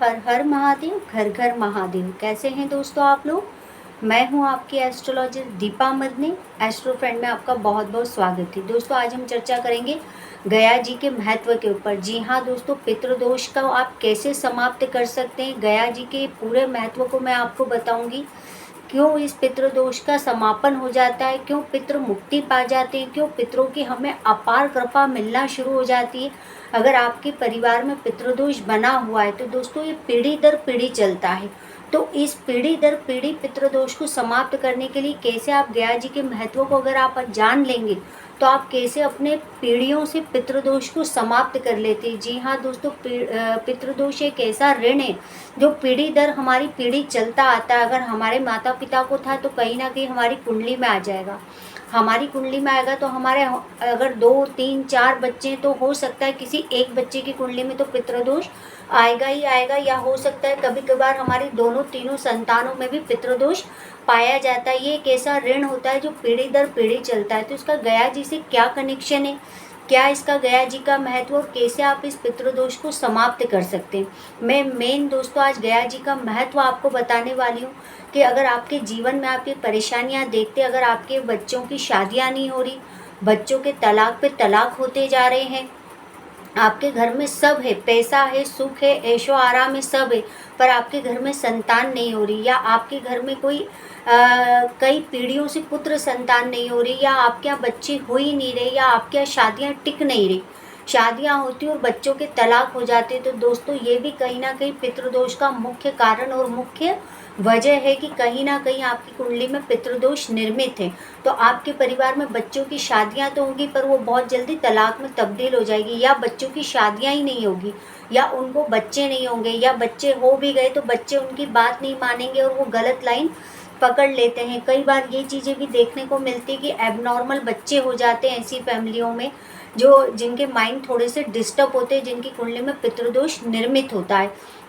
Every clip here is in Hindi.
हर हर महादेव, घर घर महादेव। कैसे हैं दोस्तों आप लोग? मैं हूं आपकी astrologer Deepa Madani. Astro friend में आपका बहुत बहुत स्वागत है। दोस्तों आज हम चर्चा करेंगे गया जी के महत्व के ऊपर। जी हाँ दोस्तों, पितृदोष का आप कैसे समाप्त कर सकते हैं, गया जी के पूरे महत्व को मैं आपको बताऊंगी। क्यों इस पितृदोष का समापन हो जाता है, क्यों पितृ मुक्ति पा जाते हैं, क्यों पितरों की हमें अपार कृपा मिलना शुरू हो जाती है। अगर आपके परिवार में पितृदोष बना हुआ है तो दोस्तों ये पीढ़ी दर पीढ़ी चलता है। तो इस पीढ़ी दर पीढ़ी पितृदोष को समाप्त करने के लिए कैसे आप गया जी के महत्व को अगर आप जान लेंगे तो आप कैसे अपने पीढ़ियों से पितृदोष को समाप्त कर लेते हैं। जी हाँ दोस्तों, पितृदोष एक ऐसा ऋण है जो पीढ़ी दर हमारी पीढ़ी चलता आता है। अगर हमारे माता पिता को था तो कहीं ना कहीं हमारी कुंडली में आ जाएगा। हमारी कुंडली में आएगा तो हमारे अगर 2 3 4 बच्चे तो हो सकता है किसी एक बच्चे की कुंडली में तो पितृदोष आएगा ही आएगा, या हो सकता है कभी कभार हमारी दोनों तीनों संतानों में भी पितृदोष पाया जाता है। ये एक ऐसा ऋण होता है जो पीढ़ी दर पीढ़ी चलता है। तो इसका गया जी से क्या कनेक्शन है, क्या इसका गया जी का महत्व और कैसे आप इस पितृदोष को समाप्त कर सकते हैं। मैं मेन दोस्तों आज गया जी का महत्व आपको बताने वाली हूँ कि अगर आपके जीवन में आप ये परेशानियाँ देखते, अगर आपके बच्चों की शादियाँ नहीं हो रही, बच्चों के तलाक पे तलाक होते जा रहे हैं, आपके घर में सब है, पैसा है, सुख है, ऐशो आराम है, सब है, पर आपके घर में संतान नहीं हो रही, या आपके घर में कोई कई पीढ़ियों से पुत्र संतान नहीं हो रही, या आपके यहाँ बच्चे हो ही नहीं रहे, या आपके यहाँ शादियाँ टिक नहीं रही, शादियाँ होती और बच्चों के तलाक हो जाते, तो दोस्तों ये भी कहीं ना कहीं पितृदोष का मुख्य कारण और मुख्य वजह है कि कहीं ना कहीं आपकी कुंडली में पितृदोष निर्मित है। तो आपके परिवार में बच्चों की शादियां तो होंगी पर वो बहुत जल्दी तलाक में तब्दील हो जाएगी, या बच्चों की शादियां ही नहीं होगी, या उनको बच्चे नहीं होंगे, या बच्चे हो भी गए तो बच्चे उनकी बात नहीं मानेंगे और वो गलत लाइन पकड़ लेते हैं। कई बार ये चीज़ें भी देखने को मिलती है कि एबनॉर्मल बच्चे हो जाते हैं ऐसी फैमिलियों में जो जिनके माइंड थोड़े से डिस्टर्ब होते हैं, जिनकी कुंडली में पितृदोष निर्मित होता है।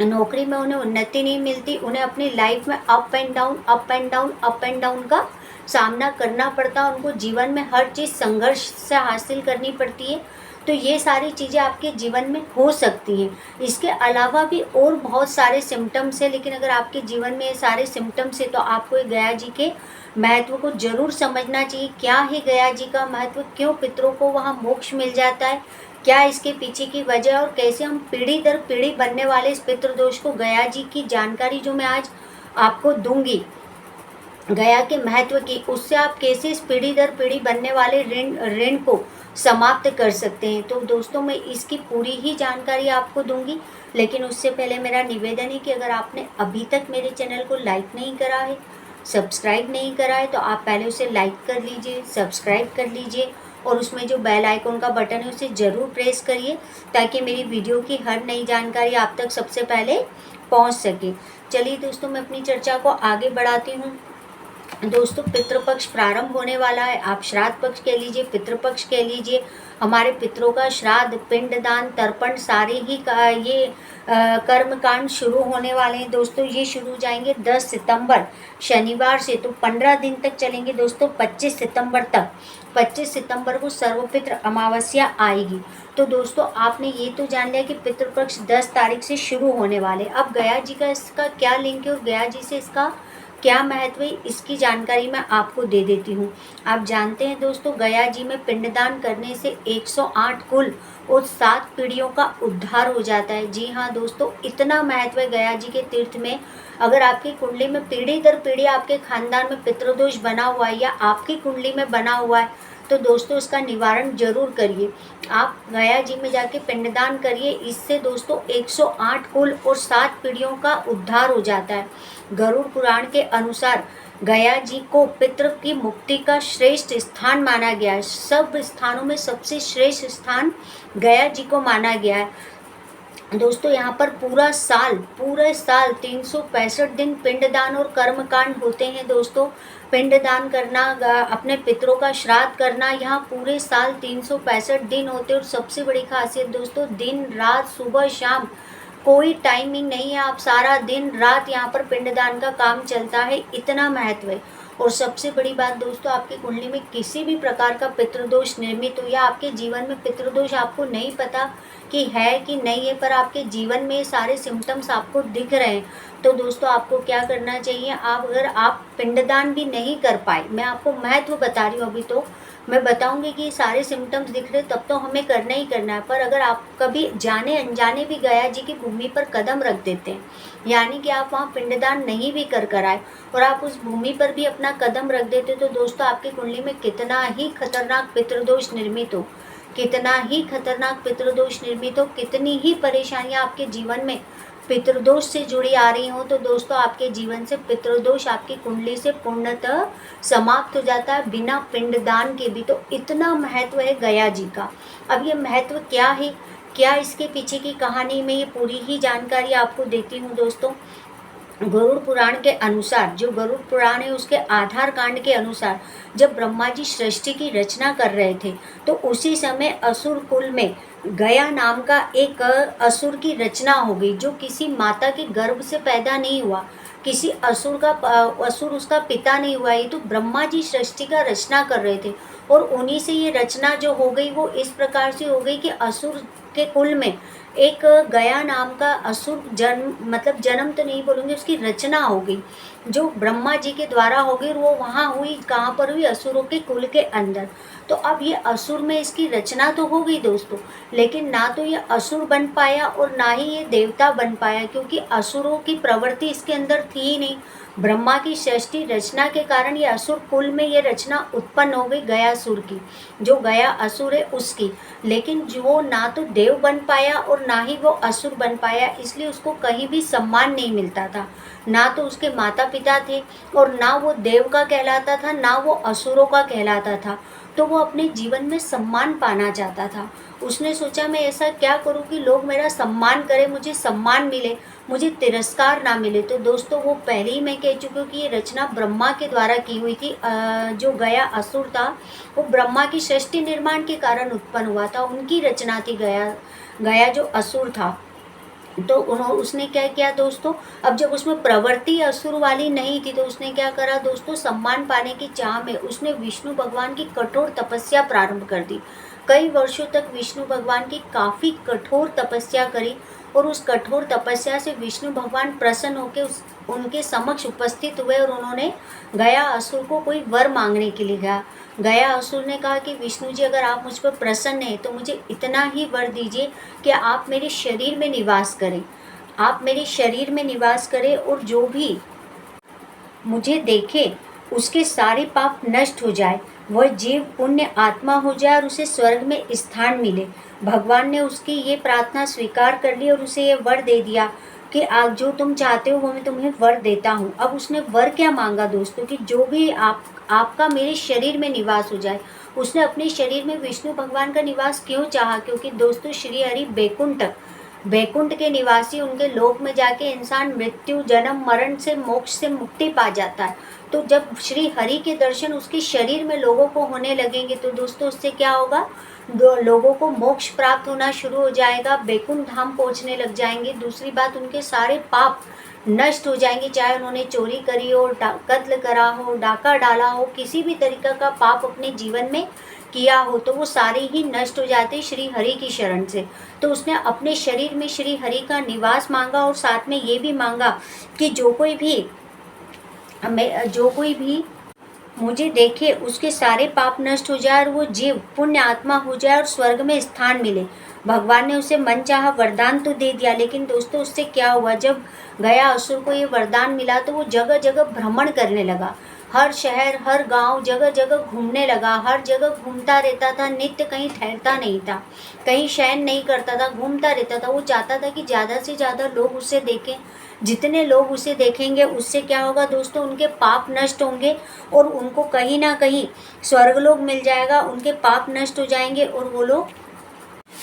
नौकरी में उन्हें उन्नति नहीं मिलती, उन्हें अपनी लाइफ में up and down up and down up and down का सामना करना पड़ता है। उनको जीवन में हर चीज़ संघर्ष से हासिल करनी पड़ती है। तो ये सारी चीज़ें आपके जीवन में हो सकती हैं। इसके अलावा भी और बहुत सारे सिम्टम्स हैं, लेकिन अगर आपके जीवन में ये सारे सिम्टम्स है तो आपको ये गया जी के महत्व को जरूर समझना चाहिए। क्या है गया जी का महत्व, क्यों पितरों को वहाँ मोक्ष मिल जाता है, क्या इसके पीछे की वजह, और कैसे हम पीढ़ी दर पीढ़ी बनने वाले इस पितृदोष को, गया जी की जानकारी जो मैं आज आपको दूंगी गया के महत्व की, उससे आप कैसे इस पीढ़ी दर पीढ़ी बनने वाले ऋण को समाप्त कर सकते हैं। तो दोस्तों मैं इसकी पूरी ही जानकारी आपको दूंगी, लेकिन उससे पहले मेरा निवेदन है कि अगर आपने अभी तक मेरे चैनल को लाइक नहीं करा है, सब्सक्राइब नहीं करा है, तो आप पहले उसे लाइक कर लीजिए, सब्सक्राइब कर लीजिए और उसमें जो बेल आइकन का बटन है उसे ज़रूर प्रेस करिए ताकि मेरी वीडियो की हर नई जानकारी आप तक सबसे पहले पहुंच सके। चलिए दोस्तों मैं अपनी चर्चा को आगे बढ़ाती हूं। दोस्तों पितृपक्ष प्रारंभ होने वाला है। आप श्राद्ध पक्ष कह लीजिए, पितृपक्ष कह लीजिए, हमारे पितरों का श्राद्ध, पिंडदान, तर्पण सारे ही ये कर्मकांड शुरू होने वाले हैं। दोस्तों ये शुरू हो जाएंगे 10 सितंबर शनिवार से, तो 15 दिन तक चलेंगे दोस्तों, 25 सितंबर तक। 25 सितंबर को सर्वपितृ अमावस्या आएगी। तो दोस्तों आपने ये तो जान लिया कि पितृपक्ष 10 तारीख से शुरू होने वाले। अब गया जी का इसका क्या लिंक है और गया जी से इसका क्या महत्व है, इसकी जानकारी मैं आपको दे देती हूँ। आप जानते हैं दोस्तों गया जी में पिंडदान करने से 108 कुल और 7 पीढ़ियों का उद्धार हो जाता है। जी हाँ दोस्तों, इतना महत्व है गया जी के तीर्थ में। अगर आपकी कुंडली में पीढ़ी दर पीढ़ी आपके खानदान में पितृदोष बना हुआ है या आपकी कुंडली में बना हुआ है तो दोस्तों इसका निवारण जरूर करिए। आप गया जी में जाके पिंडदान करिए, इससे दोस्तों 108 कुल और 7 पीढ़ियों का उद्धार हो जाता है। गरुड़ पुराण के अनुसार गया जी को पितृ की मुक्ति का श्रेष्ठ स्थान माना गया है। सब स्थानों में सबसे श्रेष्ठ स्थान गया जी को माना गया है। दोस्तों यहाँ पर पूरे साल 365 दिन पिंडदान और कर्मकांड होते हैं। दोस्तों पिंडदान करना, अपने पितरों का श्राद्ध करना, यहाँ पूरे साल 365 दिन होते हैं। और सबसे बड़ी खासियत दोस्तों, दिन रात सुबह शाम कोई टाइमिंग नहीं है, आप सारा दिन रात यहाँ पर पिंडदान का काम चलता है, इतना महत्व है। और सबसे बड़ी बात दोस्तों, आपकी कुंडली में किसी भी प्रकार का पितृदोष निर्मित हो या आपके जीवन में पितृदोष आपको नहीं पता कि है कि नहीं है, पर आपके जीवन में सारे सिम्टम्स आपको दिख रहे हैं, तो दोस्तों आपको क्या करना चाहिए। आप अगर आप पिंडदान भी नहीं कर पाए, मैं आपको महत्व बता रही हूँ, अभी तो मैं बताऊंगी कि सारे सिम्टम्स दिख रहे तब तो हमें करना ही करना है। पर अगर आप कभी जाने अनजाने भी गया जी की भूमि पर कदम रख देते हैं, यानी कि आप वहाँ पिंडदान नहीं भी कर आए और आप उस भूमि पर भी अपना कदम रख देते, तो दोस्तों आपकी कुंडली में कितना ही खतरनाक पितृदोष निर्मित हो, कितना ही खतरनाक पितृदोष निर्मित हो, कितनी ही परेशानियां आपके जीवन में पितृदोष से जुड़ी आ रही हो, तो दोस्तों आपके जीवन से पितृदोष आपकी कुंडली से पूर्णतः समाप्त हो जाता है बिना पिंडदान के भी। तो इतना महत्व है गया जी का। अब ये महत्व क्या है, क्या इसके पीछे की कहानी में, ये पूरी ही जानकारी आपको देती हूँ दोस्तों। गरुड़ पुराण के अनुसार, जो गरुड़ पुराण है उसके आधार कांड के अनुसार, जब ब्रह्मा जी सृष्टि की रचना कर रहे थे तो उसी समय असुर कुल में गया नाम का एक असुर की रचना हो गई, जो किसी माता के गर्भ से पैदा नहीं हुआ, किसी असुर उसका पिता नहीं हुआ। ये तो ब्रह्मा जी सृष्टि का रचना कर रहे थे और उन्हीं से ये रचना जो हो गई वो इस प्रकार से हो गई कि असुर के कुल में एक गया नाम का असुर जन्म तो नहीं बोलूँगी, उसकी रचना हो गई जो ब्रह्मा जी के द्वारा हो गई। और वो वहाँ हुई, कहाँ पर हुई, असुरों के कुल के अंदर। तो अब ये असुर में इसकी रचना तो हो गई दोस्तों, लेकिन ना तो ये असुर बन पाया और ना ही ये देवता बन पाया, क्योंकि असुरों की प्रवृत्ति इसके अंदर थी ही नहीं। ब्रह्मा की सृष्टि रचना के कारण ये असुर कुल में ये रचना उत्पन्न हो गई गयासुर की, जो गया असुर है उसकी। लेकिन जो ना तो देव बन पाया और ना ही वो असुर बन पाया, इसलिए उसको कहीं भी सम्मान नहीं मिलता था। ना तो उसके माता पिता थे और ना वो देव का कहलाता था, ना वो असुरों का कहलाता था। तो वो अपने जीवन में सम्मान पाना चाहता था। उसने सोचा मैं ऐसा क्या करूं कि लोग मेरा सम्मान करें, मुझे सम्मान मिले, मुझे तिरस्कार ना मिले। तो दोस्तों वो पहले ही मैं कह चुकी हूँ कि ये रचना ब्रह्मा के द्वारा की हुई थी। जो गया असुर था वो ब्रह्मा की सृष्टि निर्माण के कारण उत्पन्न हुआ था, उनकी रचना थी गया जो असुर था। तो उसने क्या किया दोस्तों, अब जब उसमें प्रवृत्ति असुर वाली नहीं थी तो उसने क्या करा दोस्तों, सम्मान पाने की चाह में उसने विष्णु भगवान की कठोर तपस्या प्रारंभ कर दी। कई वर्षों तक विष्णु भगवान की काफ़ी कठोर तपस्या करी और उस कठोर तपस्या से विष्णु भगवान प्रसन्न होकर उनके समक्ष उपस्थित हुए और उन्होंने गया असुर को कोई वर मांगने के लिए कहा। गया असुर ने कहा कि विष्णु जी अगर आप मुझ पर प्रसन्न हैं तो मुझे इतना ही वर दीजिए कि आप मेरे शरीर में निवास करें, आप मेरे शरीर में निवास करें और जो भी मुझे देखे उसके सारे पाप नष्ट हो जाए, वह जीव पुण्य आत्मा हो जाए और उसे स्वर्ग में स्थान मिले। भगवान ने उसकी ये प्रार्थना स्वीकार कर ली और उसे ये वर दे दिया कि आज जो तुम चाहते हो वो मैं तुम्हें वर देता हूँ। अब उसने वर क्या मांगा दोस्तों, कि जो भी आपका मेरे शरीर में निवास हो जाए। उसने अपने शरीर में विष्णु भगवान का निवास क्यों चाहा, क्योंकि दोस्तों श्री हरि बैकुंठ के निवासी, उनके लोक में जाके इंसान मृत्यु जन्म मरण से मोक्ष से मुक्ति पा जाता है। तो जब श्री हरि के दर्शन उसके शरीर में लोगों को होने लगेंगे तो दोस्तों उससे क्या होगा, लोगों को मोक्ष प्राप्त होना शुरू हो जाएगा, बैकुंठ धाम पहुंचने लग जाएंगे। दूसरी बात, उनके सारे पाप नष्ट हो जाएंगे, चाहे उन्होंने चोरी करी हो, कत्ल करा हो, डाका डाला हो, किसी भी तरीका का पाप अपने जीवन में किया हो, तो वो सारे ही नष्ट हो जाते श्री हरि की शरण से। तो उसने अपने शरीर में श्री हरि का निवास मांगा और साथ में ये भी मांगा कि जो कोई भी मुझे देखे उसके सारे पाप नष्ट हो जाए और वो जीव पुण्य आत्मा हो जाए और स्वर्ग में स्थान मिले। भगवान ने उसे मनचाहा वरदान तो दे दिया, लेकिन दोस्तों उससे क्या हुआ, जब गया असुर को ये वरदान मिला तो वो जगह जगह भ्रमण करने लगा, हर शहर हर गांव जगह जगह घूमने लगा, हर जगह घूमता रहता था, नित्य कहीं ठहरता नहीं था, कहीं शयन नहीं करता था, घूमता रहता था। वो चाहता था कि ज़्यादा से ज़्यादा लोग उसे देखें, जितने लोग उसे देखेंगे उससे क्या होगा दोस्तों, उनके पाप नष्ट होंगे और उनको कहीं ना कहीं स्वर्गलोक मिल जाएगा, उनके पाप नष्ट हो जाएंगे और वो लोग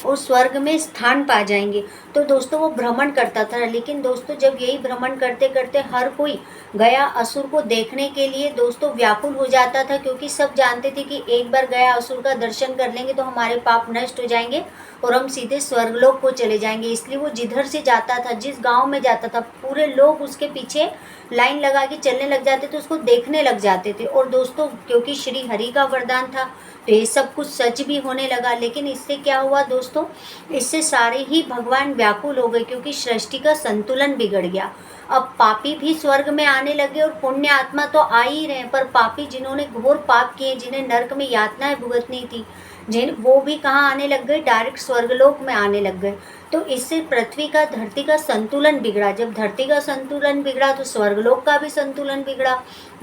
और स्वर्ग में स्थान पा जाएंगे। तो दोस्तों वो भ्रमण करता था, लेकिन दोस्तों जब यही भ्रमण करते करते हर कोई गया असुर को देखने के लिए दोस्तों व्याकुल हो जाता था, क्योंकि सब जानते थे कि एक बार गया असुर का दर्शन कर लेंगे तो हमारे पाप नष्ट हो जाएंगे और हम सीधे स्वर्गलोक को चले जाएंगे। इसलिए वो जिधर से जाता था, जिस गांव में जाता था, पूरे लोग उसके पीछे लाइन लगा के चलने लग जाते थे, उसको देखने लग जाते थे। और दोस्तों क्योंकि श्री हरि का वरदान था तो ये सब कुछ सच भी होने लगा। लेकिन इससे क्या हुआ दोस्तों, इससे सारे ही भगवान व्याकुल हो गए, क्योंकि सृष्टि का संतुलन बिगड़ गया। अब पापी भी स्वर्ग में आने लगे और पुण्य आत्मा तो आ ही रहे, पर पापी जिन्होंने घोर पाप किए, जिन्हें नरक में यातनाएं भुगतनी थी, वो भी कहाँ आने लग गए, डायरेक्ट स्वर्गलोक में आने लग गए। तो इससे पृथ्वी का, धरती का संतुलन बिगड़ा। जब धरती का संतुलन बिगड़ा तो स्वर्गलोक का भी संतुलन बिगड़ा,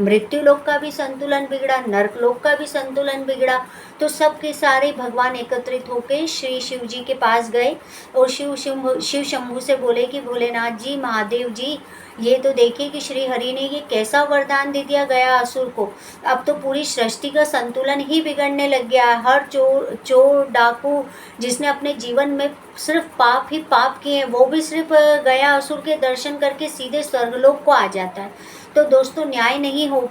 मृत्यु लोक का भी संतुलन बिगड़ा, नरक लोक का भी संतुलन बिगड़ा। तो सबके सारे भगवान एकत्रित होकर श्री शिव जी के पास गए और शिव शंभु से बोले कि भोलेनाथ जी, महादेव जी, ये तो देखिए कि श्री हरि ने ये कैसा वरदान दे दिया गया असुर को। अब तो पूरी सृष्टि का संतुलन ही बिगड़ने लग गया है। हर चोर डाकू जिसने अपने जीवन में सिर्फ पाप ही पाप किए हैं, वो भी सिर्फ गया असुर के दर्शन करके सीधे स्वर्गलोक को आ जाता है। तो दोस्तों न्याय नहीं हो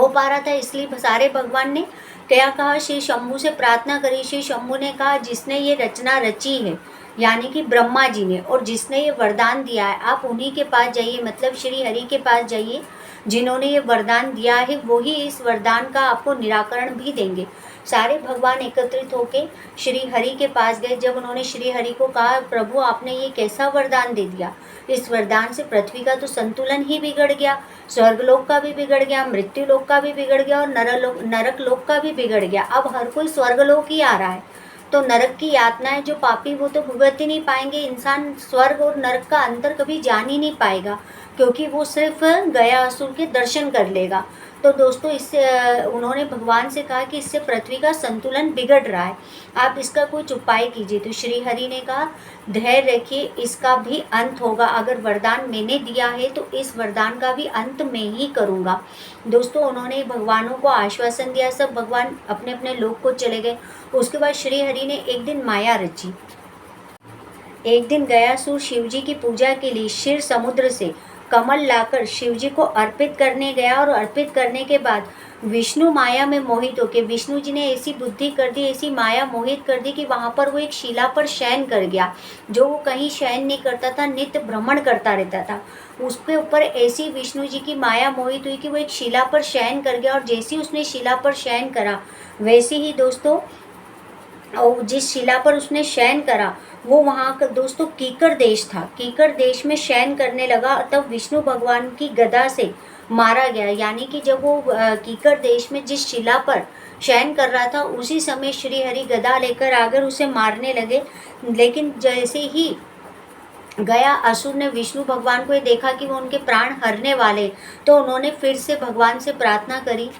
पा रहा था, इसलिए सारे भगवान ने क्या कहा, श्री शंभु से प्रार्थना करी। श्री शंभु ने कहा जिसने ये रचना रची है, यानी कि ब्रह्मा जी ने, और जिसने ये वरदान दिया है, आप उन्हीं के पास जाइए, मतलब श्री हरि के पास जाइए। जिन्होंने ये वरदान दिया है वही इस वरदान का आपको निराकरण भी देंगे। सारे भगवान एकत्रित होके श्री हरि के पास गए। जब उन्होंने श्री हरि को कहा, प्रभु आपने ये कैसा वरदान दे दिया, इस वरदान से पृथ्वी का तो संतुलन ही बिगड़ गया, स्वर्गलोक का भी बिगड़ गया, मृत्यु लोक का भी बिगड़ गया और नरक लोक का भी बिगड़ गया। अब हर कोई स्वर्गलोक ही आ रहा है, तो नरक की यातनाएं जो पापी वो तो भुगत ही नहीं पाएंगे। इंसान स्वर्ग और नरक का अंतर कभी जान ही नहीं पाएगा, क्योंकि वो सिर्फ गया असुर के दर्शन कर लेगा। तो दोस्तों इससे उन्होंने भगवान से कहा कि इससे पृथ्वी का संतुलन बिगड़ रहा है, आप इसका कुछ उपाय कीजिए। तो श्री हरि ने कहा धैर्य रखिए, इसका भी अंत होगा। अगर वरदान मैंने दिया है तो इस वरदान का भी अंत मैं ही करूँगा। दोस्तों उन्होंने भगवानों को आश्वासन दिया, सब भगवान अपने अपने लोक को चले गए। उसके बाद श्री हरि ने एक दिन माया रची। एक दिन गयासुर शिवजी की पूजा के लिए क्षीर समुद्र से कमल लाकर शिवजी को अर्पित करने गया, और अर्पित करने के बाद विष्णु माया में मोहित होकर, विष्णु जी ने ऐसी बुद्धि कर दी, ऐसी माया मोहित कर दी कि वहाँ पर वो एक शिला पर शयन कर गया। जो वो कहीं शयन नहीं करता था, नित्य भ्रमण करता रहता था, उसके ऊपर ऐसी विष्णु जी की माया मोहित हुई कि वो एक शिला पर शयन कर गया। और जैसे ही उसने शिला पर शयन करा, वैसे ही दोस्तों और जिस शिला पर उसने शयन करा वो वहाँ का दोस्तों कीकर देश था। कीकर देश में शयन करने लगा, तब विष्णु भगवान की गदा से मारा गया। यानी कि जब वो कीकर देश में जिस शिला पर शयन कर रहा था, उसी समय श्री हरि गदा लेकर आकर उसे मारने लगे। लेकिन जैसे ही गया असुर ने विष्णु भगवान को ये देखा कि वो उनके प्राण हरने वाले, तो उन्होंने फिर से भगवान से प्रार्थना करी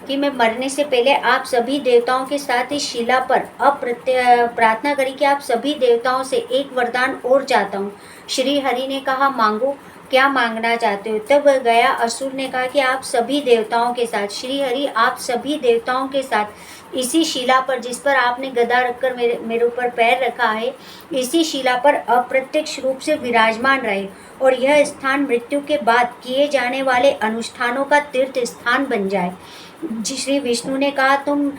कि मैं मरने से पहले आप सभी देवताओं के साथ इस शिला पर प्रार्थना करी कि आप सभी देवताओं से एक वरदान और चाहता हूँ। श्री हरि ने कहा मांगो, क्या मांगना चाहते हो। तब गया असुर ने कहा कि आप सभी देवताओं के साथ, श्री हरि आप सभी देवताओं के साथ इसी शिला पर जिस पर आपने गदा रखकर मेरे ऊपर पैर रखा है, इसी शिला पर अप्रत्यक्ष रूप से विराजमान रहे, और यह स्थान मृत्यु के बाद किए जाने वाले अनुष्ठानों का तीर्थ स्थान बन जाए। श्री विष्णु ने कहा तुम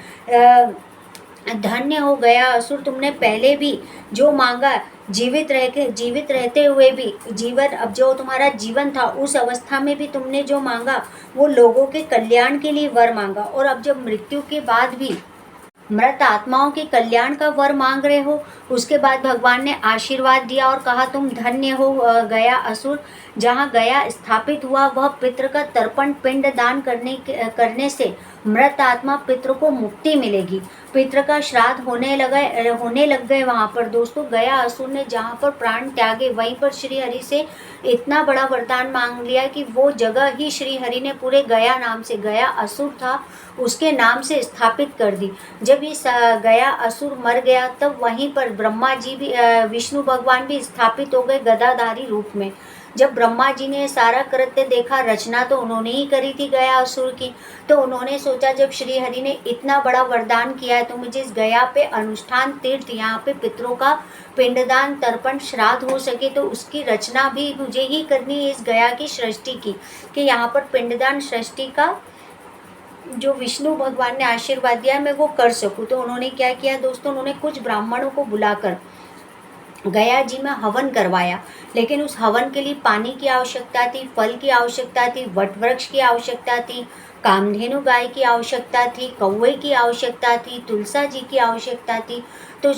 धन्य हो गया असुर, तुमने पहले भी जो मांगा, जीवित रहते हुए भी, जीवन अब जो तुम्हारा जीवन था उस अवस्था में भी तुमने जो मांगा वो लोगों के कल्याण के लिए वर मांगा, और अब जब मृत्यु के बाद भी मृत आत्माओं के कल्याण का वर मांग रहे हो। उसके बाद भगवान ने आशीर्वाद दिया और कहा तुम धन्य हो गया असुर, जहाँ गया स्थापित हुआ वह पितृ का तर्पण पिंड दान करने से मृत आत्मा पितृ को मुक्ति मिलेगी। पितृ का श्राद्ध होने लग गए वहाँ पर। दोस्तों गया असुर ने जहाँ पर प्राण त्यागे, वहीं पर श्री हरि से इतना बड़ा वरदान मांग लिया कि वो जगह ही श्री हरि ने पूरे गया नाम से, गया असुर था उसके नाम से स्थापित कर दी। जब ये गया असुर मर गया तब वहीं पर ब्रह्मा जी भी, विष्णु भगवान भी स्थापित हो गए गदाधारी रूप में। जब ब्रह्मा जी ने सारा कृत्य देखा, रचना तो उन्होंने ही करी थी गया असुर की, तो उन्होंने सोचा जब श्री हरि ने इतना बड़ा वरदान किया है तो मुझे इस गया पे अनुष्ठान तीर्थ, यहाँ पे पितरों का पिंडदान तर्पण श्राद्ध हो सके तो उसकी रचना भी मुझे ही करनी है, इस गया की सृष्टि की, कि यहाँ पर पिंडदान सृष्टि का जो विष्णु भगवान ने आशीर्वाद दिया है मैं वो कर सकूं। तो उन्होंने क्या किया दोस्तों, उन्होंने कुछ ब्राह्मणों को बुलाकर गया जी में हवन करवाया, लेकिन उस हवन के लिए पानी की आवश्यकता थी, फल की आवश्यकता थी, वट वृक्ष की आवश्यकता थी, कामधेनु गाय की आवश्यकता थी, कौवे की आवश्यकता थी, तुलसा जी की आवश्यकता थी। तो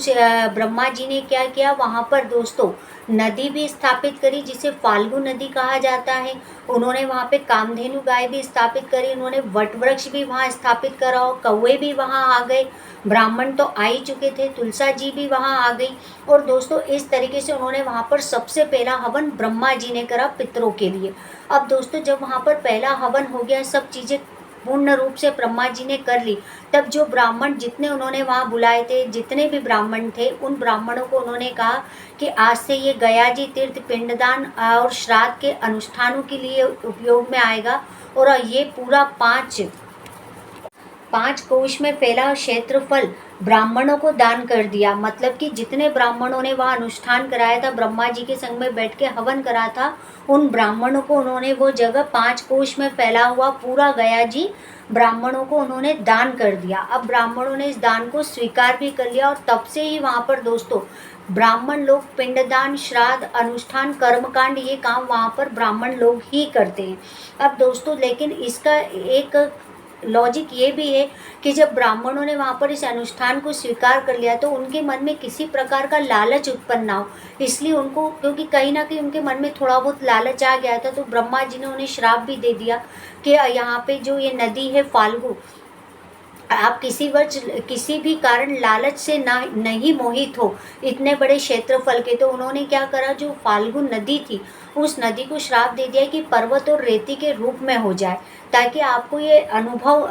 ब्रह्मा जी ने क्या किया, वहाँ पर दोस्तों नदी भी स्थापित करी जिसे फाल्गु नदी कहा जाता है। उन्होंने वहाँ पे कामधेनु गाय भी स्थापित करी, उन्होंने वट वृक्ष भी वहाँ स्थापित करा, और कौवे भी वहाँ आ गए, ब्राह्मण तो आ ही चुके थे, तुलसा जी भी वहाँ आ गई। और दोस्तों इस तरीके से उन्होंने वहाँ पर सबसे पहला हवन ब्रह्मा जी ने करा पितरों के लिए। अब दोस्तों जब वहाँ पर पहला हवन हो गया, सब चीज़ें पूर्ण रूप से ब्रह्मा जी ने कर ली, तब जो ब्राह्मण जितने उन्होंने वहाँ बुलाए थे, जितने भी ब्राह्मण थे, उन ब्राह्मणों को उन्होंने कहा कि आज से ये गया जी तीर्थ पिंडदान और श्राद्ध के अनुष्ठानों के लिए उपयोग में आएगा, और ये पूरा पांच कोश में फैला क्षेत्रफल ब्राह्मणों को दान कर दिया। मतलब कि जितने ब्राह्मणों ने वहाँ अनुष्ठान कराया था, ब्रह्मा जी के संग में बैठ के हवन करा था, उन ब्राह्मणों को उन्होंने वो जगह 5 कोश में फैला हुआ पूरा गया जी ब्राह्मणों को उन्होंने दान कर दिया। अब ब्राह्मणों ने इस दान को स्वीकार भी कर लिया, और तब से ही वहाँ पर दोस्तों ब्राह्मण लोग पिंडदान, श्राद्ध, अनुष्ठान, कर्मकांड, ये काम वहाँ पर ब्राह्मण लोग ही करते हैं। अब दोस्तों लेकिन इसका एक लॉजिक ये भी है कि जब ब्राह्मणों ने वहाँ पर इस अनुष्ठान को स्वीकार कर लिया तो उनके मन में किसी प्रकार का लालच उत्पन्न ना हो, इसलिए उनको, क्योंकि कहीं ना कहीं उनके मन में थोड़ा बहुत लालच आ गया था, तो ब्रह्मा जी ने उन्हें श्राप भी दे दिया कि यहाँ पे जो ये नदी है फाल्गु, आप किसी भी कारण लालच से नहीं मोहित हो इतने बड़े क्षेत्रफल के। तो उन्होंने क्या करा, जो फाल्गु नदी थी उस नदी को श्राप दे दिया कि पर्वत और रेती के रूप में हो जाए, ताकि आपको ये अनुभव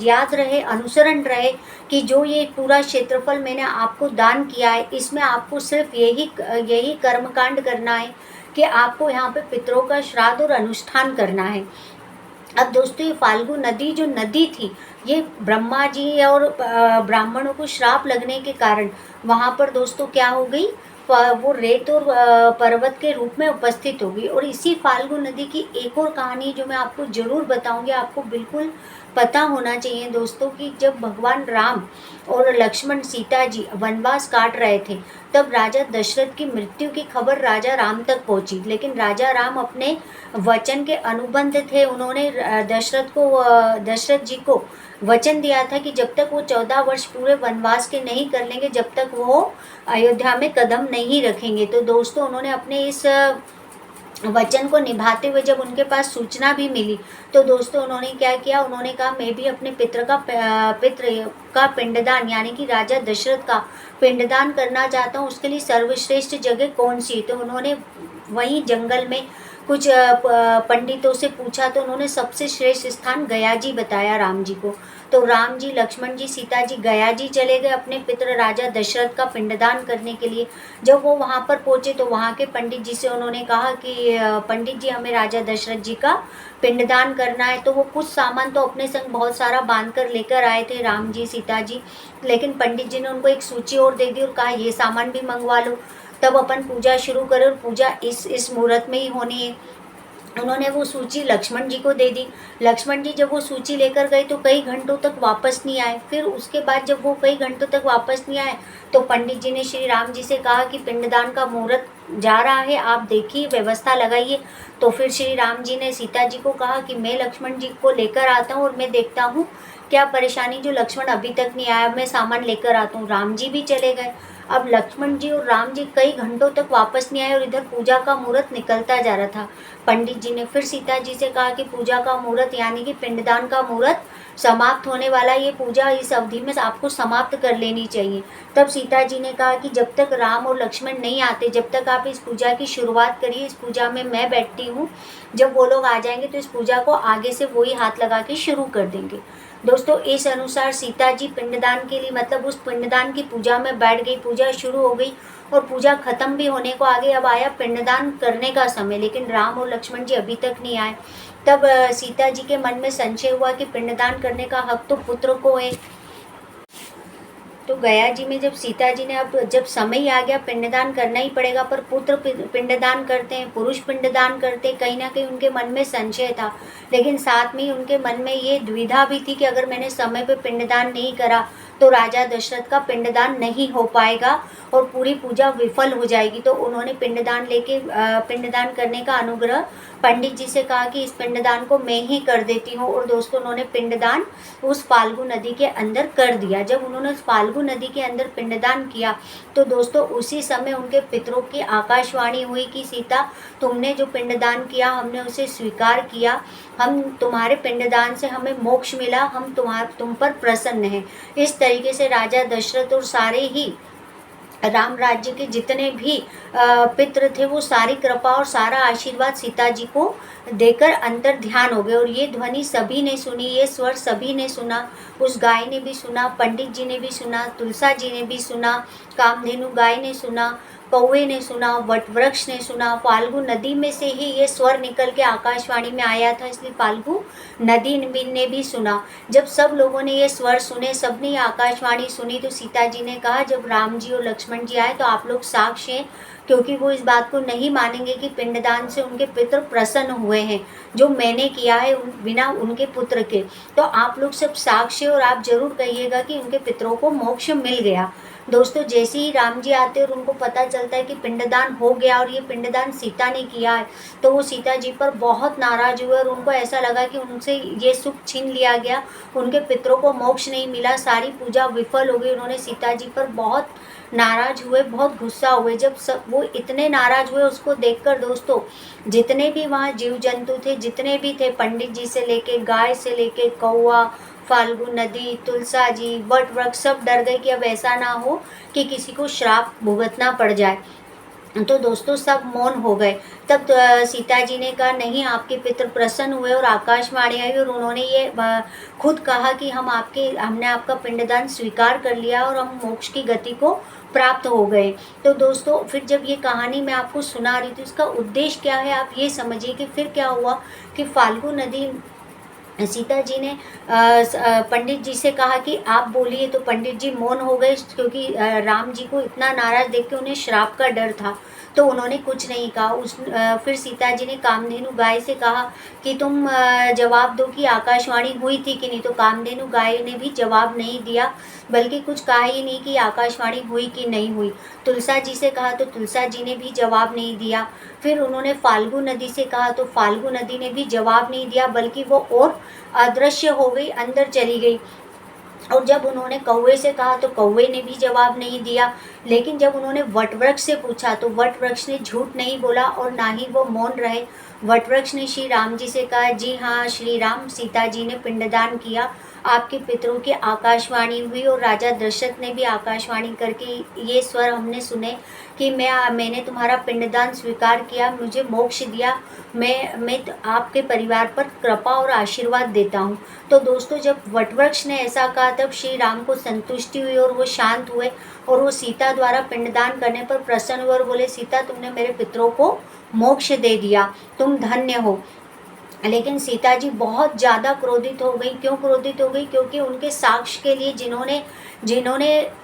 याद रहे, अनुसरण रहे कि जो ये पूरा क्षेत्रफल मैंने आपको दान किया है, इसमें आपको सिर्फ यही कर्मकांड करना है कि आपको यहाँ पे पितरों का श्राद्ध और अनुष्ठान करना है। अब दोस्तों ये फाल्गु नदी जो नदी थी, ये ब्रह्मा जी और ब्राह्मणों को श्राप लगने के कारण वहाँ पर दोस्तों क्या हो गई, वो रेत और पर्वत के रूप में उपस्थित होगी। और इसी फाल्गु नदी की एक और कहानी जो मैं आपको ज़रूर बताऊंगी, आपको बिल्कुल पता होना चाहिए दोस्तों, कि जब भगवान राम और लक्ष्मण सीता जी वनवास काट रहे थे, तब राजा दशरथ की मृत्यु की खबर राजा राम तक पहुंची, लेकिन राजा राम अपने वचन के अनुबंध थे। उन्होंने दशरथ जी को वचन दिया था कि जब तक वो 14 वर्ष पूरे वनवास के नहीं कर लेंगे, जब तक वो अयोध्या में कदम नहीं रखेंगे। तो दोस्तों उन्होंने अपने इस वचन को निभाते हुए जब उनके पास सूचना भी मिली, तो दोस्तों उन्होंने क्या किया, उन्होंने कहा मैं भी अपने पित्र का पिंडदान, यानी कि राजा दशरथ का पिंडदान करना चाहता हूँ, उसके लिए सर्वश्रेष्ठ जगह कौन सी। तो उन्होंने वहीं जंगल में कुछ पंडितों से पूछा, तो उन्होंने सबसे श्रेष्ठ स्थान गया जी बताया राम जी को। तो राम जी, लक्ष्मण जी, सीता जी गया जी चले गए अपने पितर राजा दशरथ का पिंडदान करने के लिए। जब वो वहाँ पर पहुँचे तो वहाँ के पंडित जी से उन्होंने कहा कि पंडित जी हमें राजा दशरथ जी का पिंडदान करना है। तो वो कुछ सामान तो अपने संग बहुत सारा बांध कर लेकर आए थे राम जी, सीता जी, लेकिन पंडित जी ने उनको एक सूची और दे दी और कहा ये सामान भी मंगवा लो, तब अपन पूजा शुरू करें, और पूजा इस मुहूर्त में ही होनी है। उन्होंने वो सूची लक्ष्मण जी को दे दी। लक्ष्मण जी जब वो सूची लेकर गए तो कई घंटों तक वापस नहीं आए। फिर उसके बाद जब वो कई घंटों तक वापस नहीं आए तो पंडित जी ने श्री राम जी से कहा कि पिंडदान का मुहूर्त जा रहा है, आप देखिए, व्यवस्था लगाइए। तो फिर श्री राम जी ने सीता जी को कहा कि मैं लक्ष्मण जी को लेकर आता हूँ और मैं देखता हूँ क्या परेशानी, जो लक्ष्मण अभी तक नहीं आया, मैं सामान लेकर आता हूँ। राम जी भी चले गए। अब लक्ष्मण जी और राम जी कई घंटों तक वापस नहीं आए और इधर पूजा का मुहूर्त निकलता जा रहा था। पंडित जी ने फिर सीता जी से कहा कि पूजा का मुहूर्त यानी कि पिंडदान का मुहूर्त समाप्त होने वाला, ये पूजा इस अवधि में आपको समाप्त कर लेनी चाहिए। तब सीता जी ने कहा कि जब तक राम और लक्ष्मण नहीं आते, जब तक आप इस पूजा की शुरुआत करिए, इस पूजा में मैं बैठती हूँ, जब वो लोग आ जाएंगे तो इस पूजा को आगे से वही हाथ लगा के शुरू कर देंगे। दोस्तों इस अनुसार सीता जी पिंडदान के लिए, मतलब उस पिंडदान की पूजा में बैठ गई, पूजा शुरू हो गई और पूजा खत्म भी होने को आगे, अब आया पिंडदान करने का समय, लेकिन राम और लक्ष्मण जी अभी तक नहीं आए। तब सीता जी के मन में संशय हुआ कि पिंडदान करने का हक तो पुत्र को है। तो गया जी में जब सीता जी ने, अब जब समय आ गया पिंडदान करना ही पड़ेगा, पर पुत्र पिंडदान करते हैं, पुरुष पिंडदान करते हैं, कहीं ना कहीं उनके मन में संशय था। लेकिन साथ में ही उनके मन में ये दुविधा भी थी कि अगर मैंने समय पे पिंडदान नहीं करा तो राजा दशरथ का पिंडदान नहीं हो पाएगा और पूरी पूजा विफल हो जाएगी। तो उन्होंने पिंडदान करने का अनुग्रह पंडित जी से कहा कि इस पिंडदान को मैं ही कर देती हूँ। और दोस्तों उन्होंने पिंडदान उस फाल्गु नदी के अंदर कर दिया। जब उन्होंने उस फाल्गु नदी के अंदर पिंडदान किया तो दोस्तों उसी समय उनके पितरों की आकाशवाणी हुई कि सीता, तुमने जो पिंडदान किया हमने उसे स्वीकार किया, हम तुम्हारे पिंडदान से हमें मोक्ष मिला, हम तुम पर प्रसन्न हैं। इस तरीके से राजा दशरथ और सारे ही राम राज्य के जितने भी पितृ थे वो सारी कृपा और सारा आशीर्वाद सीता जी को देकर अंतर ध्यान हो गए। और ये ध्वनि सभी ने सुनी, ये स्वर सभी ने सुना, उस गाय ने भी सुना, पंडित जी ने भी सुना, तुलसा जी ने भी सुना, कामधेनु गाय ने सुना, कौवे ने सुना, वटवृक्ष ने सुना, फाल्गु नदी में से ही ये स्वर निकल के आकाशवाणी में आया था, इसलिए फाल्गु नदी ने भी सुना। जब सब लोगों ने ये स्वर सुने, सबने आकाशवाणी सुनी, तो सीता जी ने कहा जब राम जी और लक्ष्मण जी आए तो आप लोग साक्ष्य हैं, क्योंकि वो इस बात को नहीं मानेंगे कि पिंडदान से उनके पितर प्रसन्न हुए हैं, जो मैंने किया है बिना उनके पुत्र के। तो आप लोग सब साक्ष्य, और आप जरूर कहिएगा कि उनके पितरों को मोक्ष मिल गया। दोस्तों जैसे ही राम जी आते और उनको पता चलता है कि पिंडदान हो गया और ये पिंडदान सीता ने किया है, तो वो सीता जी पर बहुत नाराज हुए और उनको ऐसा लगा कि उनसे ये सुख छीन लिया गया, उनके पितरों को मोक्ष नहीं मिला, सारी पूजा विफल हो गई। उन्होंने सीता जी पर बहुत नाराज हुए, बहुत गुस्सा हुए। जब सब वो इतने नाराज हुए उसको देखकर दोस्तों जितने भी वहाँ जीव जंतु थे, जितने भी थे, पंडित जी से लेके, गाय से लेके, कौवा, फाल्गु नदी, तुलसा जी, वट वृक्ष, सब डर गए कि अब ऐसा ना हो कि किसी को श्राप भुगतना पड़ जाए। तो दोस्तों सब मौन हो गए। तब सीता जी ने कहा नहीं, आपके पितर प्रसन्न हुए और आकाशवाणी आई और उन्होंने ये खुद कहा कि हमने आपका पिंडदान स्वीकार कर लिया और हम मोक्ष की गति को प्राप्त हो गए। तो दोस्तों फिर जब ये कहानी मैं आपको सुना रही थी, इसका उद्देश्य क्या है आप ये समझिए कि फिर क्या हुआ कि फाल्गु नदी, सीता जी ने पंडित जी से कहा कि आप बोलिए, तो पंडित जी मौन हो गए, क्योंकि राम जी को इतना नाराज देख के उन्हें श्राप का डर था, तो उन्होंने कुछ नहीं कहा। फिर सीता जी ने कामधेनु गाय से कहा कि तुम जवाब दो कि आकाशवाणी हुई थी कि नहीं। तो कामधेनु गाय ने भी जवाब नहीं दिया, बल्कि कुछ कहा ही नहीं कि आकाशवाणी हुई कि नहीं हुई। तुलसा जी से कहा तो तुलसा जी ने भी जवाब नहीं दिया। फिर उन्होंने फाल्गु नदी से कहा तो फाल्गु नदी ने भी जवाब नहीं दिया, बल्कि वो और अदृश्य हो गई, अंदर चली गई। और जब उन्होंने कौवे से कहा तो कौवे ने भी जवाब नहीं दिया। लेकिन जब उन्होंने वटवृक्ष से पूछा तो वटवृक्ष ने झूठ नहीं बोला और ना ही वो मौन रहे। वटवृक्ष ने श्री राम जी से कहा, जी हाँ श्री राम, सीता जी ने पिंडदान किया, आपके पितरों की आकाशवाणी हुई और राजा दशरथ ने भी आकाशवाणी करके ये स्वर हमने सुने कि मैंने तुम्हारा पिंडदान स्वीकार किया, मुझे मोक्ष दिया, मैं आपके परिवार पर कृपा और आशीर्वाद देता हूँ। तो दोस्तों जब वटवृक्ष ने ऐसा कहा तब श्री राम को संतुष्टि हुई और वो शांत हुए और वो सीता द्वारा पिंडदान करने पर प्रसन्न हुए और बोले, सीता तुमने मेरे पितरों को मोक्ष दे दिया, तुम धन्य हो। लेकिन सीता जी बहुत ज़्यादा क्रोधित हो गई। क्यों क्रोधित हो गई? क्योंकि उनके साक्ष्य के लिए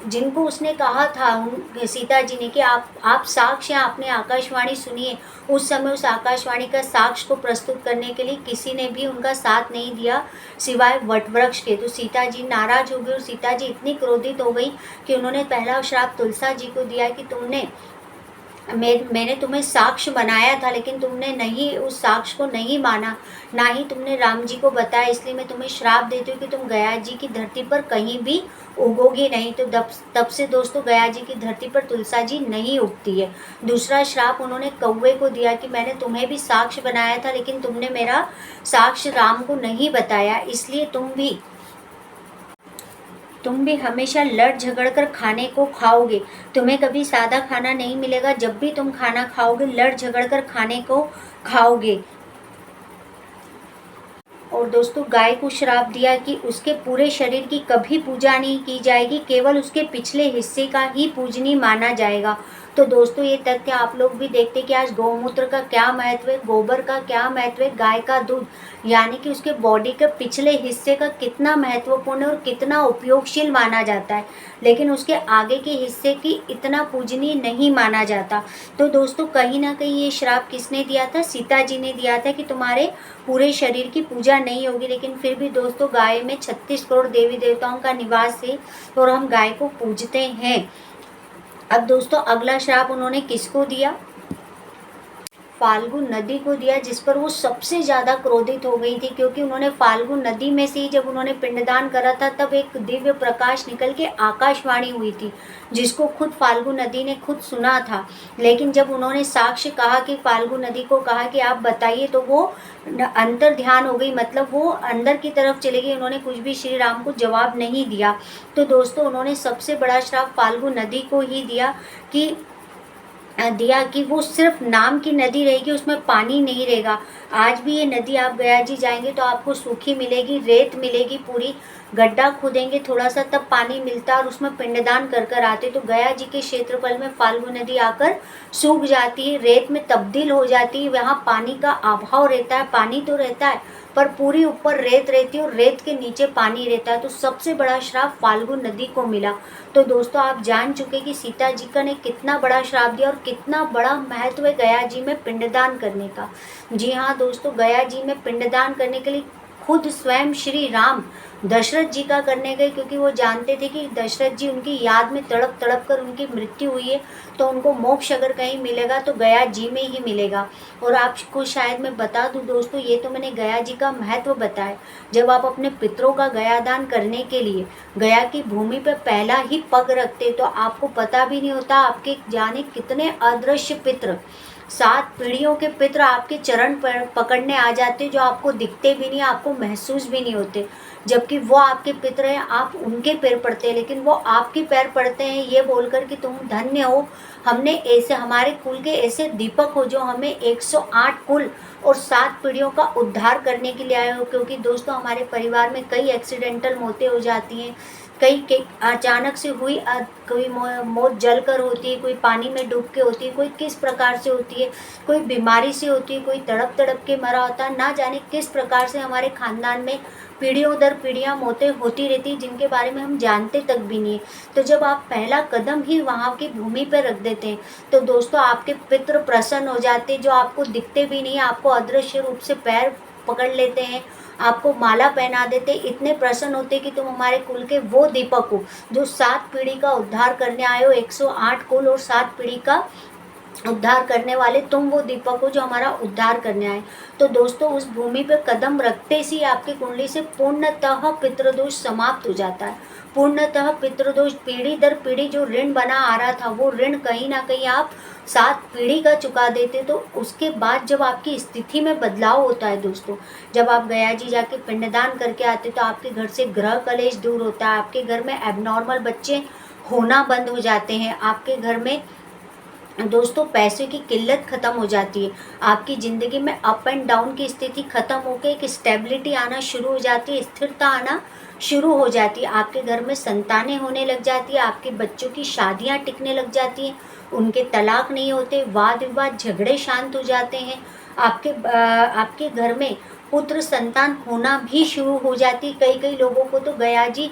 जिनको उसने कहा था सीता जी ने कि आप साक्ष्य, आपने आकाशवाणी सुनिए, उस समय उस आकाशवाणी का साक्ष्य को प्रस्तुत करने के लिए किसी ने भी उनका साथ नहीं दिया सिवाय वटवृक्ष के। तो सीता जी नाराज हो गई और सीता जी इतनी क्रोधित हो गई कि उन्होंने पहला श्राप तुलसा जी को दिया कि मैंने तुम्हें साक्ष्य बनाया था, लेकिन तुमने नहीं, उस साक्ष्य को नहीं माना, ना ही तुमने राम जी को बताया, इसलिए मैं तुम्हें श्राप देती हूँ कि तुम गया जी की धरती पर कहीं भी उगोगी नहीं। तो तब से दोस्तों गया जी की धरती पर तुलसा जी नहीं उगती है। दूसरा श्राप उन्होंने कौवे को दिया कि मैंने तुम्हें भी साक्ष्य बनाया था, लेकिन तुमने मेरा साक्ष्य राम को नहीं बताया, इसलिए तुम भी हमेशा लड़ झगड़ कर खाने को खाओगे, तुम्हें कभी सादा खाना नहीं मिलेगा, जब भी तुम खाना खाओगे लड़ झगड़ कर खाने को खाओगे। और दोस्तों गाय को श्राप दिया कि उसके पूरे शरीर की कभी पूजा नहीं की जाएगी, केवल उसके पिछले हिस्से का ही पूजनीय माना जाएगा। तो दोस्तों ये तथ्य आप लोग भी देखते कि आज गौमूत्र का क्या महत्व है, गोबर का क्या महत्व है, गाय का दूध यानी कि उसके बॉडी के पिछले हिस्से का कितना महत्वपूर्ण है और कितना उपयोगशील माना जाता है, लेकिन उसके आगे के हिस्से की इतना पूजनीय नहीं माना जाता। तो दोस्तों कहीं ना कहीं ये श्राप किसने दिया था? सीता जी ने दिया था कि तुम्हारे पूरे शरीर की पूजा नहीं होगी। लेकिन फिर भी दोस्तों गाय में 36 करोड़ देवी देवताओं का निवास है और हम गाय को पूजते हैं। अब दोस्तों अगला श्राप उन्होंने किसको दिया? फाल्गु नदी को दिया, जिस पर वो सबसे ज़्यादा क्रोधित हो गई थी, क्योंकि उन्होंने फाल्गु नदी में से ही जब उन्होंने पिंडदान करा था तब एक दिव्य प्रकाश निकल के आकाशवाणी हुई थी, जिसको खुद फाल्गु नदी ने खुद सुना था। लेकिन जब उन्होंने साक्ष्य कहा कि फाल्गु नदी को कहा कि आप बताइए, तो वो अंतर ध्यान हो गई, मतलब वो अंदर की तरफ चली गई, उन्होंने कुछ भी श्री राम को जवाब नहीं दिया। तो दोस्तों उन्होंने सबसे बड़ा श्राप फाल्गु नदी को ही दिया कि वो सिर्फ नाम की नदी रहेगी, उसमें पानी नहीं रहेगा। आज भी ये नदी आप गया जी जाएंगे तो आपको सूखी मिलेगी, रेत मिलेगी, पूरी गड्ढा खोदेंगे थोड़ा सा तब पानी मिलता है और उसमें पिंडदान कर कर आते। तो गया जी के क्षेत्रफल में फाल्गु नदी आकर सूख जाती है, रेत में तब्दील हो जाती है, वहाँ पानी का अभाव रहता है। पानी तो रहता है पर पूरी ऊपर रेत रहती है और रेत के नीचे पानी रहता है। तो सबसे बड़ा श्राप फाल्गु नदी को मिला। तो दोस्तों आप जान चुके कि सीता जी का ने कितना बड़ा श्राप दिया और कितना बड़ा महत्व है गया जी में पिंडदान करने का। जी हाँ दोस्तों, गया जी में पिंडदान करने के लिए खुद स्वयं श्री राम दशरथ जी का करने गए, क्योंकि वो जानते थे कि दशरथ जी उनकी याद में तड़प तड़प कर उनकी मृत्यु हुई है, तो उनको मोक्ष अगर कहीं मिलेगा तो गया जी में ही मिलेगा। और आपको शायद मैं बता दूं दोस्तों, ये तो मैंने गया जी का महत्व बताया। जब आप अपने पितरों का गया दान करने के लिए गया की भूमि पर पहला ही पग रखते तो आपको पता भी नहीं होता आपके जाने कितने अदृश्य पित्र, 7 पीढ़ियों के पित्र आपके चरण पकड़ने आ जाते, जो आपको दिखते भी नहीं, आपको महसूस भी नहीं होते, जबकि वो आपके पित्र हैं, आप उनके पैर पड़ते हैं, लेकिन वो आपके पैर पड़ते हैं ये बोलकर कि तुम धन्य हो, हमने ऐसे हमारे कुल के ऐसे दीपक हो जो हमें 108 कुल और 7 पीढ़ियों का उद्धार करने के लिए आए हो। क्योंकि दोस्तों हमारे परिवार में कई एक्सीडेंटल मौतें हो जाती हैं, कई अचानक से हुई, कोई मौत जल कर होती है, कोई पानी में डूब के होती है, कोई किस प्रकार से होती है, कोई बीमारी से होती है, कोई तड़प तड़प के मरा होता है, ना जाने किस प्रकार से हमारे खानदान में पीढ़ियों दर पीढ़ियाँ मौतें होती रहती हैं, जिनके बारे में हम जानते तक भी नहीं। तो जब आप पहला कदम ही वहाँ की भूमि पर रख देते हैं तो दोस्तों आपके पितृ प्रसन्न हो जाते हैं, जो आपको दिखते भी नहीं, आपको अदृश्य रूप से पैर पकड़ लेते हैं, आपको माला पहना देते, इतने प्रसन्न होते कि तुम हमारे कुल के वो दीपक हो जो 7 पीढ़ी का उद्धार करने आए हो। 108 कुल और 7 पीढ़ी का उद्धार करने वाले तुम वो दीपक हो जो हमारा उद्धार करने आए। तो दोस्तों उस भूमि पे कदम रखते ही आपकी कुंडली से पूर्णतः पितृदोष समाप्त हो जाता है। पूर्णतः पितृदोष, पीढ़ी दर पीढ़ी जो ऋण बना आ रहा था वो ऋण कहीं ना कहीं आप 7 पीढ़ी का चुका देते। तो उसके बाद जब आपकी स्थिति में बदलाव होता है दोस्तों, जब आप गया जी जाके पिंडदान करके आते तो आपके घर से ग्रह कलेश दूर होता है, आपके घर में एबनॉर्मल बच्चे होना बंद हो जाते हैं, आपके घर में दोस्तों पैसे की किल्लत ख़त्म हो जाती है, आपकी ज़िंदगी में अप एंड डाउन की स्थिति ख़त्म होकर एक स्टेबिलिटी आना शुरू हो जाती है, स्थिरता आना शुरू हो जाती है, आपके घर में संतानें होने लग जाती है, आपके बच्चों की शादियां टिकने लग जाती हैं, उनके तलाक नहीं होते, वाद विवाद झगड़े शांत हो जाते हैं, आपके घर में पुत्र संतान होना भी शुरू हो जाती है। कई लोगों को तो गया जी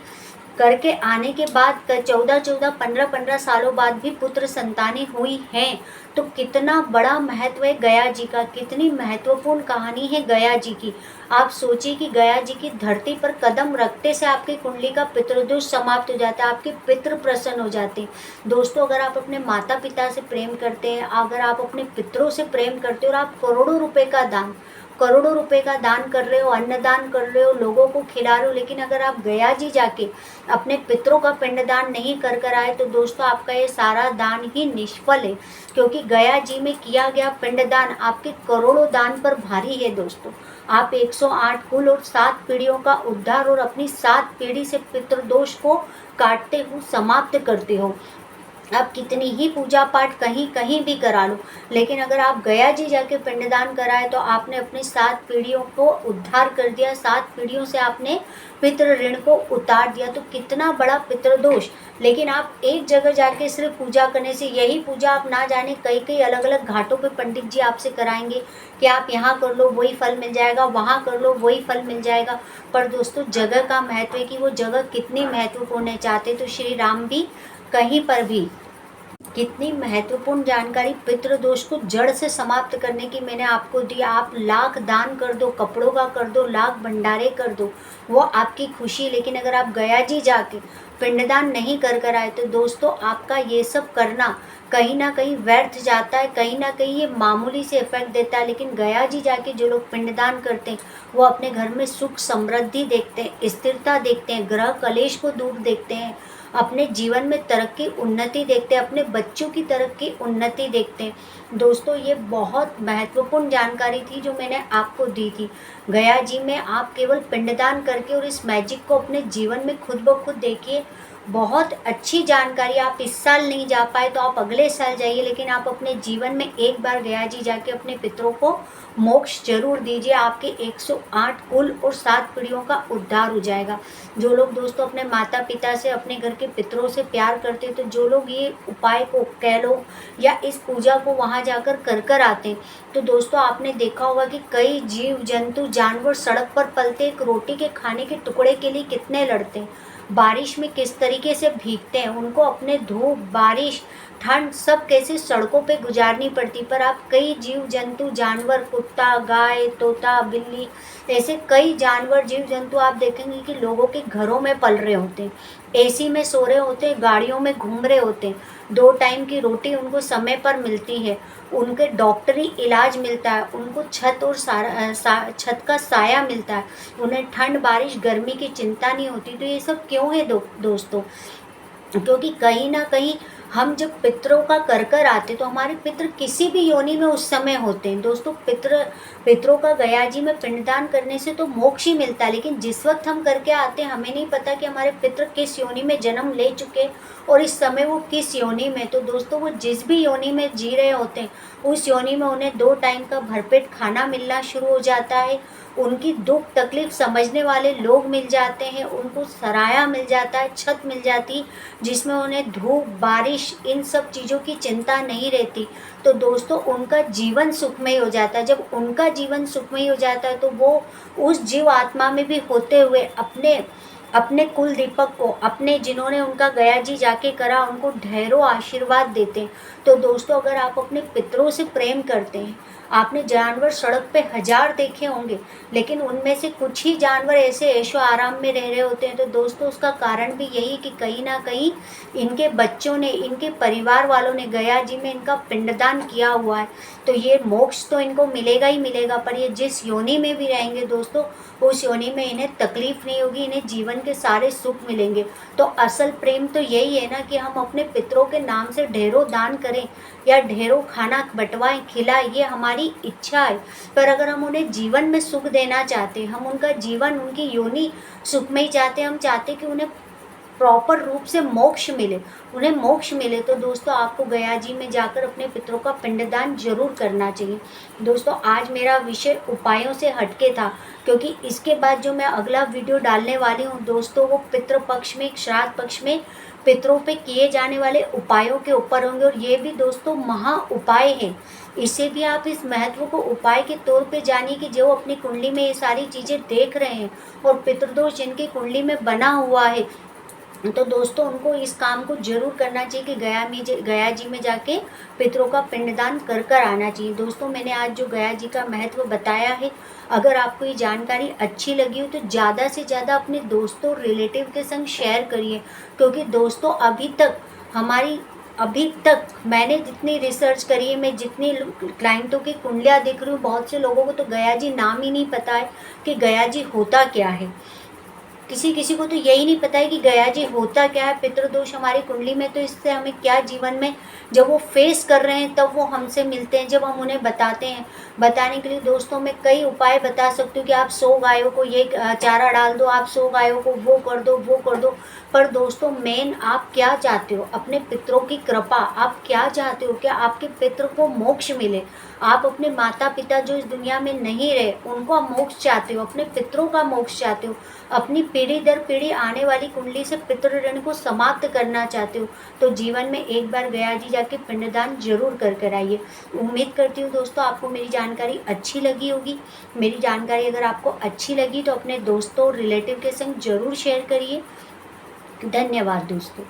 करके आने के बाद 14 15 सालों बाद भी पुत्र संतानें हुई हैं। तो कितना बड़ा महत्व है गया जी का, कितनी महत्वपूर्ण कहानी है गया जी की। आप सोचिए कि गया जी की धरती पर कदम रखते से आपकी कुंडली का पितृदोष समाप्त हो जाता है, आपके पितृ प्रसन्न हो जाते हैं। दोस्तों अगर आप अपने माता पिता से प्रेम करते हैं, अगर आप अपने पितरों से प्रेम करते हो और आप करोड़ों रुपए का दान कर रहे हो, अन्नदान कर रहे हो, लोगों को खिला रहे हो, लेकिन अगर आप गया जी जाके अपने पितरों का पिंडदान नहीं कर कर आए तो दोस्तों आपका ये सारा दान ही निष्फल है। क्योंकि गया जी में किया गया पिंडदान आपके करोड़ों दान पर भारी है दोस्तों। आप 108 कुल और 7 पीढ़ियों का उद्धार और अपनी 7 पीढ़ी से पितृदोष को काटते हो, समाप्त करते हो। आप कितनी ही पूजा पाठ कहीं कहीं भी करा लो, लेकिन अगर आप गया जी जाके पिंडदान कराए तो आपने अपनी 7 पीढ़ियों को उद्धार कर दिया, 7 पीढ़ियों से आपने पितृ ऋण को उतार दिया। तो कितना बड़ा पितृदोष। लेकिन आप एक जगह जाके सिर्फ पूजा करने से, यही पूजा आप ना जाने कई कई अलग अलग घाटों पे पंडित जी आपसे कराएंगे कि आप यहाँ कर लो वही फल मिल जाएगा, वहाँ कर लो वही फल मिल जाएगा। पर दोस्तों जगह का महत्व है कि वो जगह कितनी महत्वपूर्ण है। चाहते तो श्री राम भी कहीं पर भी। कितनी महत्वपूर्ण जानकारी पितृदोष को जड़ से समाप्त करने की मैंने आपको दी। आप लाख दान कर दो, कपड़ों का कर दो, लाख भंडारे कर दो, वो आपकी खुशी। लेकिन अगर आप गया जी जाके पिंडदान नहीं कर कर आए तो दोस्तों आपका ये सब करना कहीं ना कहीं व्यर्थ जाता है, कहीं ना कहीं ये मामूली से इफेक्ट देता है। लेकिन गया जी जाके जो लोग पिंडदान करते हैं वो अपने घर में सुख समृद्धि देखते हैं, स्थिरता देखते हैं, ग्रह कलेश को दूर देखते हैं, अपने जीवन में तरक्की उन्नति देखते हैं, अपने बच्चों की तरक्की उन्नति देखते हैं। दोस्तों ये बहुत महत्वपूर्ण जानकारी थी जो मैंने आपको दी थी। गया जी में आप केवल पिंडदान करके और इस मैजिक को अपने जीवन में खुद ब खुद देखिए। बहुत अच्छी जानकारी। आप इस साल नहीं जा पाए तो आप अगले साल जाइए, लेकिन आप अपने जीवन में एक बार गया जी जाके अपने पितरों को मोक्ष जरूर दीजिए। आपके 108 कुल और 7 पीढ़ियों का उद्धार हो जाएगा। जो लोग दोस्तों अपने माता पिता से, अपने घर के पितरों से प्यार करते हैं, तो जो लोग ये उपाय को कह लो या इस पूजा को वहाँ जाकर कर कर आते हैं, तो दोस्तों आपने देखा होगा कि कई जीव जंतु जानवर सड़क पर पलते एक रोटी के खाने के टुकड़े के लिए कितने लड़ते हैं, बारिश में किस तरीके से भीगते हैं, उनको अपने धूप बारिश ठंड सब कैसे सड़कों पे गुजारनी पड़ती। पर आप कई जीव जंतु जानवर, कुत्ता गाय तोता बिल्ली, ऐसे कई जानवर जीव जंतु आप देखेंगे कि लोगों के घरों में पल रहे होते हैं, एसी में सो रहे होते हैं, गाड़ियों में घूम रहे होते हैं, 2 टाइम की रोटी उनको समय पर मिलती है, उनके डॉक्टरी इलाज मिलता है, उनको छत और छत का साया मिलता है, उन्हें ठंड बारिश गर्मी की चिंता नहीं होती। तो ये सब क्यों है दोस्तों? क्योंकि कहीं ना कहीं हम जब पितरों का कर कर आते तो हमारे पितृ किसी भी योनि में उस समय होते हैं। दोस्तों पितरों का गया जी में पिंडदान करने से तो मोक्ष ही मिलता है, लेकिन जिस वक्त हम करके आते हैं हमें नहीं पता कि हमारे पितृ किस योनि में जन्म ले चुके और इस समय वो किस योनि में। तो दोस्तों वो जिस भी योनि में जी रहे होते हैं उस योनि में उन्हें 2 टाइम का भरपेट खाना मिलना शुरू हो जाता है, उनकी दुख तकलीफ समझने वाले लोग मिल जाते हैं, उनको सराया मिल जाता है, छत मिल जाती जिसमें उन्हें धूप बारिश इन सब चीज़ों की चिंता नहीं रहती। तो दोस्तों उनका जीवन सुखमय हो जाता है। जब उनका जीवन सुखमय हो जाता है तो वो उस जीव आत्मा में भी होते हुए अपने अपने कुल दीपक को, अपने जिन्होंने उनका गया जी जाके करा उनको ढेरों आशीर्वाद देते हैं। तो दोस्तों अगर आप अपने पितरों से प्रेम करते हैं, आपने जानवर सड़क पे 1000 देखे होंगे, लेकिन उनमें से कुछ ही जानवर ऐसे ऐशो आराम में रह रहे होते हैं, तो दोस्तों उसका कारण भी यही कि कहीं ना कहीं इनके बच्चों ने, इनके परिवार वालों ने गया जी में इनका पिंडदान किया हुआ है। तो ये मोक्ष तो इनको मिलेगा ही मिलेगा, पर ये जिस योनि में भी रहेंगे दोस्तों उस योनि में इन्हें तकलीफ नहीं होगी, इन्हें जीवन के सारे सुख मिलेंगे। तो असल प्रेम तो यही है ना कि हम अपने पितरों के नाम से ढेरों दान करें या ढेरों खाना बंटवाएं खिलाएं, ये हमारी इच्छा है। पर अगर हम उन्हें जीवन में सुख देना चाहते हैं, हम उनका जीवन, उनकी योनि सुखमय चाहते हैं, हम चाहते हैं कि उन्हें प्रॉपर रूप से मोक्ष मिले, उन्हें मोक्ष मिले, तो दोस्तों आपको गया जी में जाकर अपने पितरों का पिंडदान जरूर करना चाहिए। दोस्तों आज मेरा विषय उपायों से हटके था, क्योंकि इसके बाद जो मैं अगला वीडियो डालने वाली हूँ दोस्तों वो पितृ पक्ष में, श्राद्ध पक्ष में पितरों पे किए जाने वाले उपायों के ऊपर होंगे। और ये भी दोस्तों महा उपाय है, इससे भी आप इस महत्व को उपाय के तौर पे जानिए कि जो अपनी कुंडली में ये सारी चीज़ें देख रहे हैं और पितृदोष जिनकी कुंडली में बना हुआ है, तो दोस्तों उनको इस काम को जरूर करना चाहिए कि गया जी में जाके पितरों का पिंडदान कर कर आना चाहिए। दोस्तों मैंने आज जो गया जी का महत्व बताया है, अगर आपको ये जानकारी अच्छी लगी हो तो ज़्यादा से ज़्यादा अपने दोस्तों और रिलेटिव के संग शेयर करिए। क्योंकि दोस्तों अभी तक मैंने जितनी रिसर्च करी है, मैं जितनी क्लाइंटों की कुंडलियाँ देख रही हूँ, बहुत से लोगों को तो गया जी नाम ही नहीं पता है कि गया जी होता क्या है। किसी किसी को तो यही नहीं पता है कि गया जी होता क्या है, पितृदोष हमारी कुंडली में, तो इससे हमें क्या जीवन में जब वो फेस कर रहे हैं तब वो हमसे मिलते हैं, जब हम उन्हें बताते हैं। बताने के लिए दोस्तों मैं कई उपाय बता सकती हूँ कि आप 100 गायों को ये चारा डाल दो, आप 100 गायों को वो कर दो, वो कर दो। पर दोस्तों मेन आप क्या चाहते हो? अपने पितरों की कृपा। आप क्या चाहते हो? क्या आपके पितृ को मोक्ष मिले? आप अपने माता पिता जो इस दुनिया में नहीं रहे उनको आप मोक्ष चाहते हो, अपने पितरों का मोक्ष चाहते हो, अपनी पीढ़ी दर पीढ़ी आने वाली कुंडली से पितृ ऋण को समाप्त करना चाहते हो, तो जीवन में एक बार गया जी जाके पिंडदान जरूर कर कर आइए। उम्मीद करती हूँ दोस्तों आपको मेरी जानकारी अच्छी लगी होगी। मेरी जानकारी अगर आपको अच्छी लगी तो अपने दोस्तों और रिलेटिव के संग जरूर शेयर करिए। धन्यवाद दोस्तों।